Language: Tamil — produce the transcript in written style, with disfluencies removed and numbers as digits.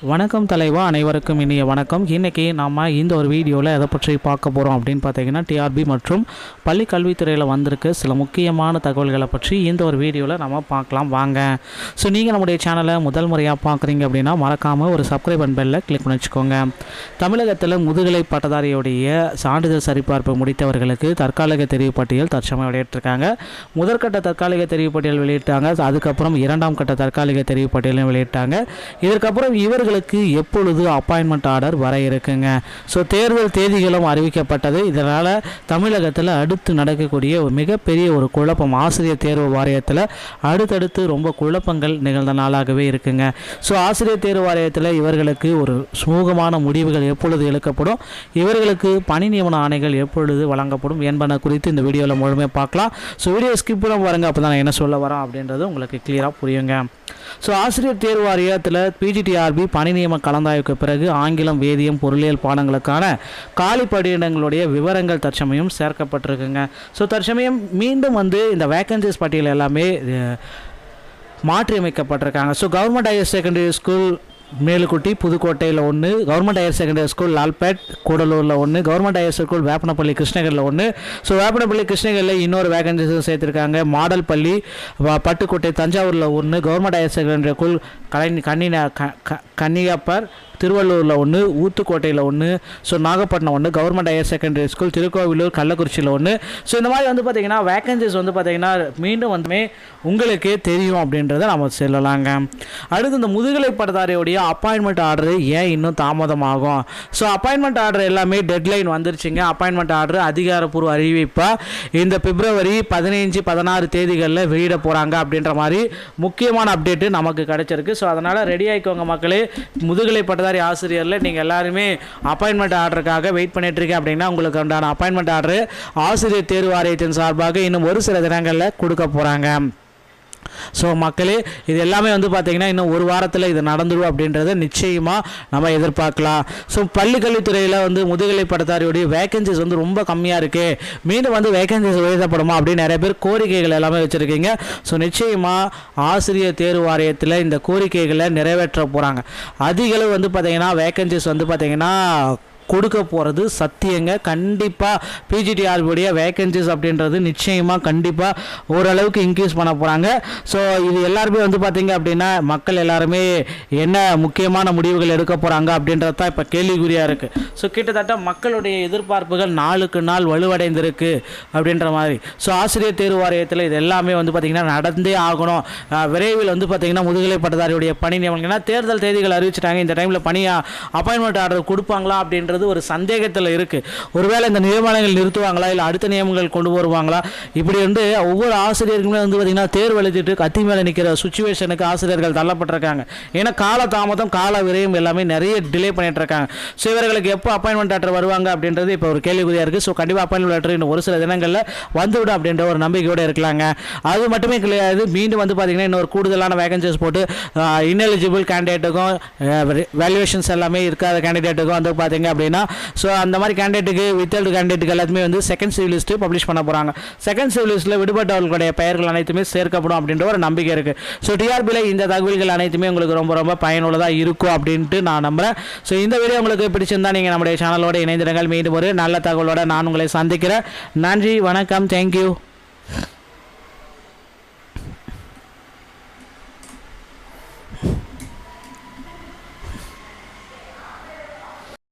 வணக்கம் தலைவா, அனைவருக்கும் இனிய வணக்கம். இன்றைக்கி நம்ம இந்த ஒரு வீடியோவில் எதை பற்றி பார்க்க போகிறோம் அப்படின்னு பார்த்தீங்கன்னா, டிஆர்பி மற்றும் பள்ளி கல்வித்துறையில் வந்திருக்க சில முக்கியமான தகவல்களை பற்றி இந்த ஒரு வீடியோவில் நம்ம பார்க்கலாம் வாங்க. ஸோ நீங்கள் நம்முடைய சேனலை முதல் முறையாக பார்க்குறீங்க அப்படின்னா மறக்காமல் ஒரு சப்ஸ்கிரைப் பட்டன் பெல்லை கிளிக் பண்ணி வச்சுக்கோங்க. தமிழகத்தில் முதுகலை பட்டதாரியுடைய சான்றிதழ் சரிபார்ப்பு முடித்தவர்களுக்கு தற்காலிக தெரிவு பட்டியல் தற்சமயம் வெளியிட்டிருக்காங்க. முதற்கட்ட தற்காலிக தெரிவு பட்டியல் வெளியிட்டாங்க. அதுக்கப்புறம் இரண்டாம் கட்ட தற்காலிக தெரிவு பட்டியலும் வெளியிட்டாங்க. இதற்கப்புறம் இவர்களுக்கு எப்பொழுது அப்பாயின்மெண்ட் ஆர்டர் வர இருக்குங்க. ஸோ தேர்தல் தேதிகளும் அறிவிக்கப்பட்டது. இதனால் தமிழகத்தில் அடுத்து நடக்கக்கூடிய ஒரு மிகப்பெரிய ஒரு குழப்பம், ஆசிரியர் தேர்வு வாரியத்தில் அடுத்தடுத்து ரொம்ப குழப்பங்கள் நிகழ்ந்த நாளாகவே இருக்குங்க. ஸோ ஆசிரியர் தேர்வு வாரியத்தில் இவர்களுக்கு ஒரு சுமூகமான முடிவுகள் எப்பொழுது எடுக்கப்படும், இவர்களுக்கு பணி நியமன ஆணைகள் எப்பொழுது வழங்கப்படும் என்பன குறித்து இந்த வீடியோவில் முழுமையாக பார்க்கலாம். ஸோ வீடியோ ஸ்கிப் பண்ண பாருங்கள், அப்போ தான் என்ன சொல்ல வரோம் அப்படின்றது உங்களுக்கு கிளியராக புரியுங்க. ஸோ ஆசிரியர் தேர்வு வாரியத்தில் பிஜிடிஆர்பி பணி நியமன கலந்தாய்வுக்கு பிறகு ஆங்கிலம், வேதியியம், பொருளியல் பாடங்களுக்கான காலி பணியிடங்களுடைய விவரங்கள் தற்சமயம் சேர்க்கப்பட்டிருக்குங்க. ஸோ தற்சமயம் மீண்டும் இந்த வேக்கன்சிஸ் பட்டியல் எல்லாமே மாற்றியமைக்கப்பட்டிருக்காங்க. So government higher secondary school மேலுக்குட்டி புதுக்கோட்டையில் ஒன்று, government higher secondary school Lalpet கூடலூரில் ஒன்று, கவர்மெண்ட் ஹையர் ஸ்கூல் வேப்பனப்பள்ளி கிருஷ்ணகிரியில் ஒன்று. ஸோ வேப்பனப்பள்ளி கிருஷ்ணகிரியில் இன்னொரு வேகன்சிஸும் சேர்த்துருக்காங்க. மாடல் பள்ளி பட்டுக்கோட்டை தஞ்சாவூரில் ஒன்று, government higher secondary school Kanniyappar திருவள்ளூரில் ஒன்று, ஊத்துக்கோட்டையில் ஒன்று, ஸோ நாகப்பட்டினம் ஒன்று, government higher secondary school Thirukkovilur கள்ளக்குறிச்சியில் ஒன்று. ஸோ இந்த மாதிரி பார்த்திங்கன்னா வேக்கன்சிஸ் பார்த்திங்கன்னா மீண்டும் உங்களுக்கே தெரியும் அப்படின்றத நம்ம சொல்லலாங்க. அடுத்து இந்த முதுகலை பட்டதாரியுடைய அப்பாயின்மெண்ட் ஆர்டர் ஏன் இன்னும் தாமதமாகும்? ஸோ அப்பாயின்மெண்ட் ஆர்டர் எல்லாமே டெட்லைன் வந்துருச்சுங்க. அப்பாயின்மெண்ட் ஆர்டர் அதிகாரப்பூர்வ அறிவிப்பாக இந்த பிப்ரவரி 15, 16 தேதிகளில் வெளியிட போகிறாங்க அப்படின்ற மாதிரி முக்கியமான அப்டேட்டு நமக்கு கிடைச்சிருக்கு. ஸோ அதனால் ரெடி ஆகிக்கோங்க மக்களே. முதுகலை பட்டதாரி ஆசிரியரில் நீங்கள் எல்லாருமே அப்பாயின்மெண்ட் ஆர்டருக்காக வெயிட் பண்ணிட்டு இருக்கீங்க அப்படின்னா உங்களுக்கு உண்டான அப்பாயின்மெண்ட் ஆர்டர் ஆசிரியர் தேர்வு வாரியத்தின் சார்பாக இன்னும் ஒரு சில தினங்களில் கொடுக்க போகிறாங்க. ஸோ மக்களே, இது எல்லாமே பார்த்திங்கன்னா இன்னும் ஒரு வாரத்தில் இது நடந்துடும் அப்படின்றத நிச்சயமாக நம்ம எதிர்பார்க்கலாம். ஸோ பள்ளி கல்வித்துறையில் முதுகலை பட்டதாரியுடைய வேகன்சிஸ் ரொம்ப கம்மியாக இருக்குது, மீண்டும் வேகன்சிஸ் எழுதப்படுமா அப்படின்னு நிறைய பேர் கோரிக்கைகள் எல்லாமே வச்சுருக்கீங்க. ஸோ நிச்சயமாக ஆசிரியர் தேர்வு வாரியத்தில் இந்த கோரிக்கைகளை நிறைவேற்ற போகிறாங்க. அதிகளவு பார்த்திங்கன்னா வேகன்சிஸ் பார்த்திங்கன்னா கொடுக்க போகிறது சத்தியங்க. கண்டிப்பாக பிஜிடிஆர்பியுடைய வேகன்சிஸ் அப்படின்றது நிச்சயமாக கண்டிப்பாக ஓரளவுக்கு இன்க்ரீஸ் பண்ண போகிறாங்க. ஸோ இது எல்லாருமே பார்த்திங்க அப்படின்னா மக்கள் எல்லாருமே என்ன முக்கியமான முடிவுகள் எடுக்க போகிறாங்க அப்படின்றது தான் இப்போ கேள்விக்குறியாக இருக்குது. ஸோ கிட்டத்தட்ட மக்களுடைய எதிர்பார்ப்புகள் நாளுக்கு நாள் வலுவடைந்திருக்கு அப்படின்ற மாதிரி. ஸோ ஆசிரியர் தேர்வு வாரியத்தில் இது எல்லாமே பார்த்திங்கன்னா நடந்தே ஆகணும். விரைவில் பார்த்திங்கன்னா முதுகலை பட்டதாரியுடைய பணி நியமனம்னா தேர்தல் தேதிகள் அறிவிச்சிட்டாங்க. இந்த டைமில் அப்பாயின்மெண்ட் ஆர்டர் கொடுப்பாங்களா அப்படின்றது ஒரு சந்தேகத்தில் இருக்குது. ஒருவேளை இந்த நியமனங்கள் நிறுத்துவாங்களா, இல்லை அடுத்த நியமனங்கள் கொண்டு வருவாங்களா, இப்படி ஒவ்வொரு ஆசிரியர்களுமே பார்த்திங்கன்னா தேர்வு எழுதிட்டு கத்தி மேலே நிற்கிற சுச்சுவேஷனுக்கு ஆசிரியர்கள் தள்ளப்பட்டிருக்காங்க. ஏன்னா கால தாமதம், கால விரயம் எல்லாமே நிறைய டிலே பண்ணிட்டு இருக்காங்க. ஸோ இவர்களுக்கு எப்போ அப்பாயின்மெண்ட் லெட்டர் வருவாங்க அப்படின்றது இப்போ ஒரு கேள்விக்குறியாக இருக்குது. ஸோ கண்டிப்பாக அப்பாயின்மெண்ட் லெட்டர் இன்னும் ஒரு சில தினங்களில் வந்துவிடும் அப்படின்ற ஒரு நம்பிக்கையோடு இருக்கலாங்க. அது மட்டுமே கிடையாது, மீண்டும் பார்த்திங்கன்னா இன்னொரு கூடுதலான வேகன்சிஸ் போட்டு இன்எலிஜிபிள் கேண்டிடேட்டுக்கும் வேல்யூவேஷன்ஸ் எல்லாமே இருக்காத கேண்டிடேட்டுக்கும் பார்த்திங்க அப்படின்னா ஸோ அந்த மாதிரி கேண்டிடேட்டுக்கு வித்தல்டு கேண்டிடேட்டுக்கு எல்லாத்துமே செகண்ட் சிவ் லிஸ்ட்டு பப்ளிஷ் பண்ண போகிறாங்க. செகண்ட் சிவ் லிஸ்ட்டில் விடுபட்டவர்களுடைய பெயர்கள் அனைத்துமே சேர்க்கப்படும் அப்படின்ற ஒரு நம்பிக்கை இருக்குது. ஸோ டிஆர்பியில் இந்த தகவல்கள் அனைத்துமே உங்களுக்கு ரொம்ப ரொம்ப பயனுள்ளதாக இருக்கும் அப்படின்ட்டு நான் நம்புகிறேன். ஸோ இந்த வீடியோ உங்களுக்கு பிடிச்சிருந்தா நீங்கள் நம்முடைய சேனலோட இணைந்திருங்கள். மீண்டும் ஒரு நல்ல தகவலோடு நான் உங்களை சந்திக்கிறேன். நன்றி, வணக்கம், தேங்க்யூ.